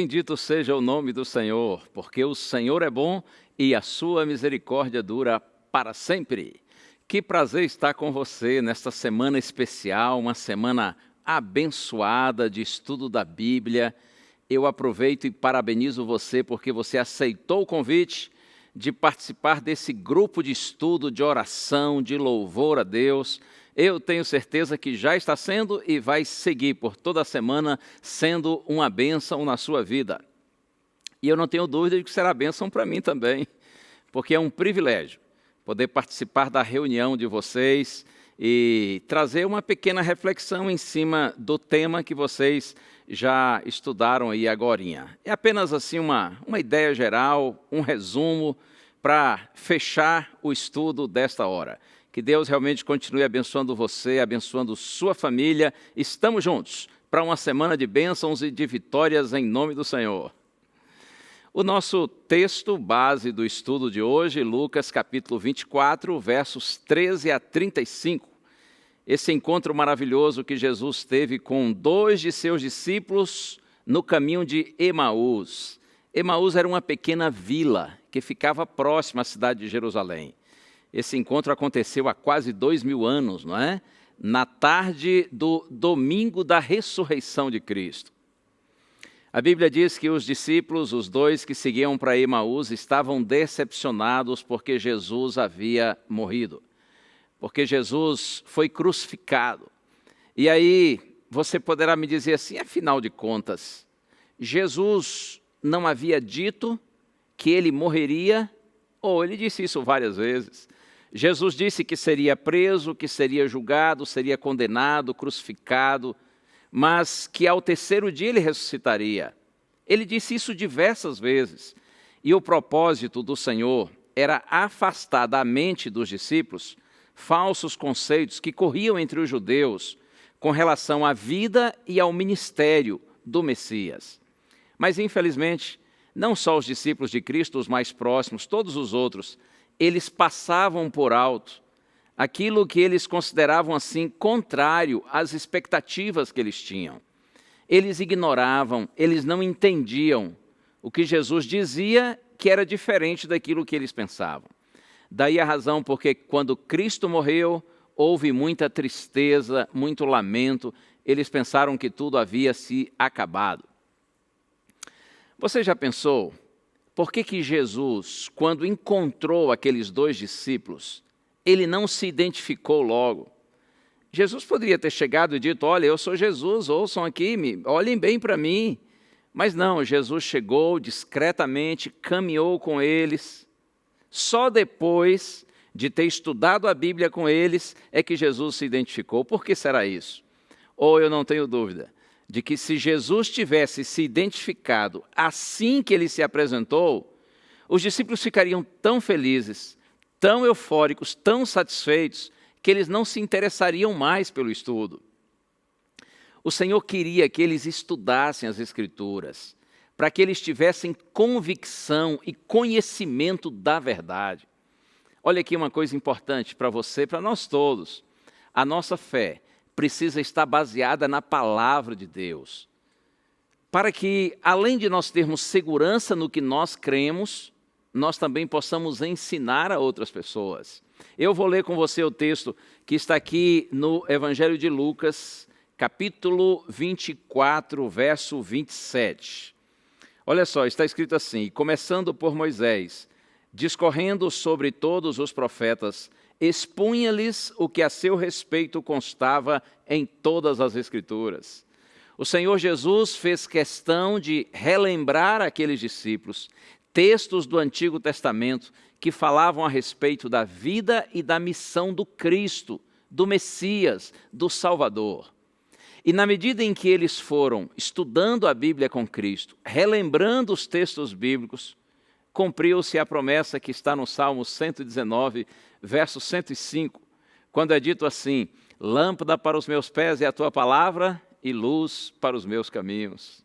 Bendito seja o nome do Senhor, porque o Senhor é bom e a sua misericórdia dura para sempre. Que prazer estar com você nesta semana especial, uma semana abençoada de estudo da Bíblia. Eu aproveito e parabenizo você porque você aceitou o convite de participar desse grupo de estudo, de oração, de louvor a Deus. Eu tenho certeza que já está sendo e vai seguir por toda a semana sendo uma bênção na sua vida. E eu não tenho dúvida de que será bênção para mim também, porque é um privilégio poder participar da reunião de vocês e trazer uma pequena reflexão em cima do tema que vocês já estudaram aí agorinha. É apenas assim uma ideia geral, um resumo para fechar o estudo desta hora. Que Deus realmente continue abençoando você, abençoando sua família. Estamos juntos para uma semana de bênçãos e de vitórias em nome do Senhor. O nosso texto base do estudo de hoje, Lucas capítulo 24, versos 13 a 35. Esse encontro maravilhoso que Jesus teve com 2 de seus discípulos no caminho de Emaús. Emaús era uma pequena vila que ficava próxima à cidade de Jerusalém. Esse encontro aconteceu há quase 2000 anos, não é? Na tarde do domingo da ressurreição de Cristo. A Bíblia diz que os discípulos, os 2 que seguiam para Emaús, estavam decepcionados porque Jesus havia morrido, porque Jesus foi crucificado. E aí você poderá me dizer assim, afinal de contas, Jesus não havia dito que ele morreria? Ou ele disse isso várias vezes. Jesus disse que seria preso, que seria julgado, seria condenado, crucificado, mas que ao 3º dia ele ressuscitaria. Ele disse isso diversas vezes. E o propósito do Senhor era afastar da mente dos discípulos falsos conceitos que corriam entre os judeus com relação à vida e ao ministério do Messias. Mas, infelizmente, não só os discípulos de Cristo, os mais próximos, todos os outros, eles passavam por alto aquilo que eles consideravam assim contrário às expectativas que eles tinham. Eles ignoravam, eles não entendiam o que Jesus dizia que era diferente daquilo que eles pensavam. Daí a razão porque quando Cristo morreu, houve muita tristeza, muito lamento, eles pensaram que tudo havia se acabado. Você já pensou? Por que Jesus, quando encontrou aqueles 2 discípulos, ele não se identificou logo? Jesus poderia ter chegado e dito, olha, eu sou Jesus, ouçam aqui, olhem bem para mim. Mas não, Jesus chegou discretamente, caminhou com eles. Só depois de ter estudado a Bíblia com eles é que Jesus se identificou. Por que será isso? Ou eu não tenho dúvida de que se Jesus tivesse se identificado assim que ele se apresentou, os discípulos ficariam tão felizes, tão eufóricos, tão satisfeitos, que eles não se interessariam mais pelo estudo. O Senhor queria que eles estudassem as Escrituras, para que eles tivessem convicção e conhecimento da verdade. Olha aqui uma coisa importante para você, para nós todos. A nossa fé precisa estar baseada na palavra de Deus, para que, além de nós termos segurança no que nós cremos, nós também possamos ensinar a outras pessoas. Eu vou ler com você o texto que está aqui no Evangelho de Lucas, capítulo 24, verso 27. Olha só, está escrito assim, começando por Moisés, discorrendo sobre todos os profetas, expunha-lhes o que a seu respeito constava em todas as Escrituras. O Senhor Jesus fez questão de relembrar àqueles discípulos textos do Antigo Testamento que falavam a respeito da vida e da missão do Cristo, do Messias, do Salvador. E na medida em que eles foram estudando a Bíblia com Cristo, relembrando os textos bíblicos, cumpriu-se a promessa que está no Salmo 119, verso 105, quando é dito assim, lâmpada para os meus pés é a tua palavra e luz para os meus caminhos.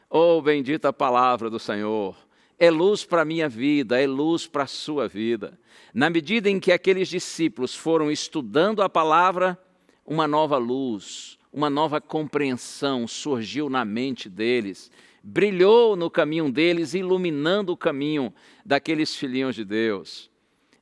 Oh, bendita palavra do Senhor, é luz para a minha vida, é luz para a sua vida. Na medida em que aqueles discípulos foram estudando a palavra, uma nova luz, uma nova compreensão surgiu na mente deles, brilhou no caminho deles, iluminando o caminho daqueles filhinhos de Deus.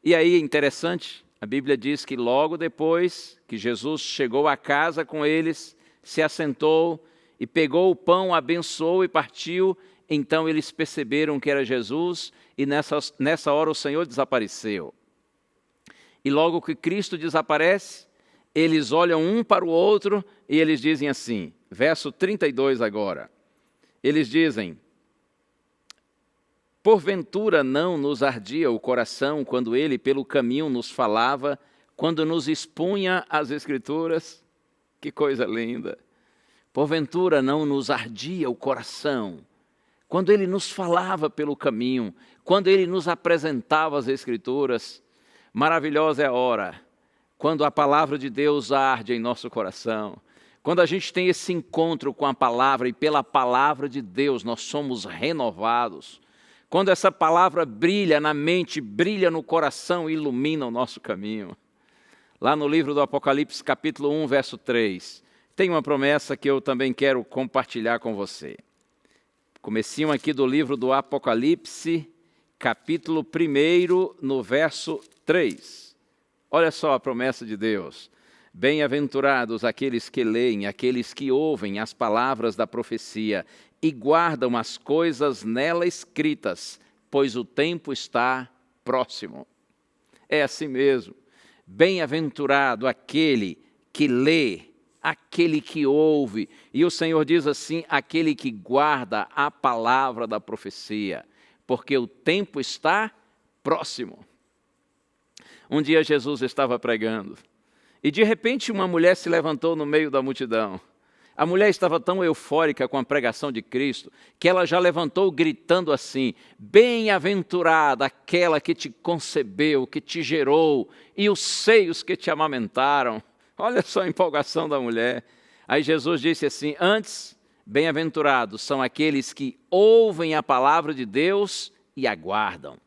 E aí é interessante, a Bíblia diz que logo depois que Jesus chegou à casa com eles, se assentou e pegou o pão, abençoou e partiu, então eles perceberam que era Jesus e nessa hora o Senhor desapareceu. E logo que Cristo desaparece, eles olham um para o outro e eles dizem assim, verso 32 agora, eles dizem: porventura não nos ardia o coração quando ele pelo caminho nos falava, quando nos expunha as Escrituras? Que coisa linda! Porventura não nos ardia o coração quando ele nos falava pelo caminho, quando ele nos apresentava as Escrituras? Maravilhosa é a hora quando a palavra de Deus arde em nosso coração. Quando a gente tem esse encontro com a palavra e pela palavra de Deus nós somos renovados. Quando essa palavra brilha na mente, brilha no coração e ilumina o nosso caminho. Lá no livro do Apocalipse, capítulo 1, verso 3, tem uma promessa que eu também quero compartilhar com você. Comecinho aqui do livro do Apocalipse, capítulo 1, no verso 3. Olha só a promessa de Deus. Bem-aventurados aqueles que leem, aqueles que ouvem as palavras da profecia e guardam as coisas nela escritas, pois o tempo está próximo. É assim mesmo. Bem-aventurado aquele que lê, aquele que ouve. E o Senhor diz assim, aquele que guarda a palavra da profecia, porque o tempo está próximo. Um dia Jesus estava pregando. E de repente uma mulher se levantou no meio da multidão. A mulher estava tão eufórica com a pregação de Cristo, que ela já levantou gritando assim, bem-aventurada aquela que te concebeu, que te gerou, e os seios que te amamentaram. Olha só a empolgação da mulher. Aí Jesus disse assim, antes, bem-aventurados são aqueles que ouvem a palavra de Deus e aguardam.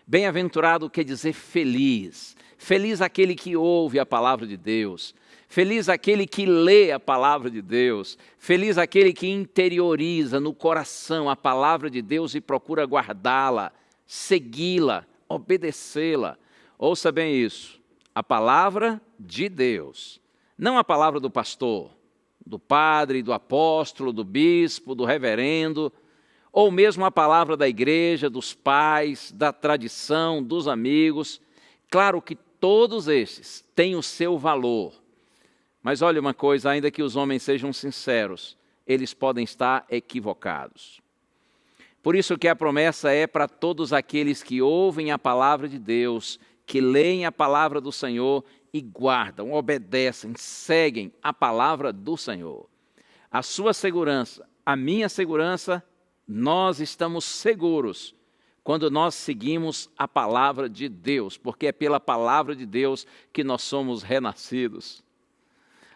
Bem-aventurado quer dizer feliz. Feliz aquele que ouve a palavra de Deus. Feliz aquele que lê a palavra de Deus. Feliz aquele que interioriza no coração a palavra de Deus e procura guardá-la, segui-la, obedecê-la. Ouça bem isso. A palavra de Deus. Não a palavra do pastor, do padre, do apóstolo, do bispo, do reverendo, ou mesmo a palavra da igreja, dos pais, da tradição, dos amigos. Claro que todos estes têm o seu valor. Mas olha uma coisa, ainda que os homens sejam sinceros, eles podem estar equivocados. Por isso que a promessa é para todos aqueles que ouvem a palavra de Deus, que leem a palavra do Senhor e guardam, obedecem, seguem a palavra do Senhor. A sua segurança, a minha segurança, nós estamos seguros quando nós seguimos a palavra de Deus, porque é pela palavra de Deus que nós somos renascidos.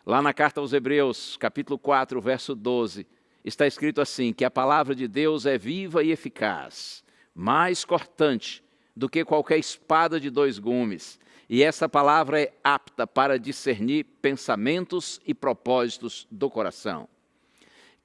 Lá na carta aos Hebreus, capítulo 4, verso 12, está escrito assim, que a palavra de Deus é viva e eficaz, mais cortante do que qualquer espada de 2 gumes, e essa palavra é apta para discernir pensamentos e propósitos do coração.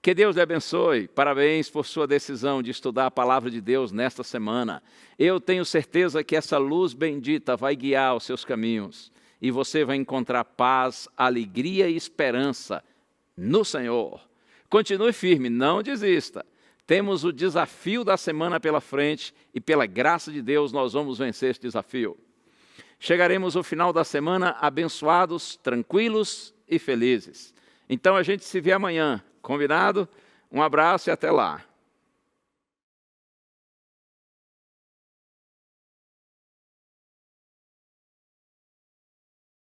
Que Deus lhe abençoe. Parabéns por sua decisão de estudar a palavra de Deus nesta semana. Eu tenho certeza que essa luz bendita vai guiar os seus caminhos e você vai encontrar paz, alegria e esperança no Senhor. Continue firme, não desista. Temos o desafio da semana pela frente e pela graça de Deus nós vamos vencer esse desafio. Chegaremos ao final da semana abençoados, tranquilos e felizes. Então a gente se vê amanhã. Combinado? Um abraço e até lá.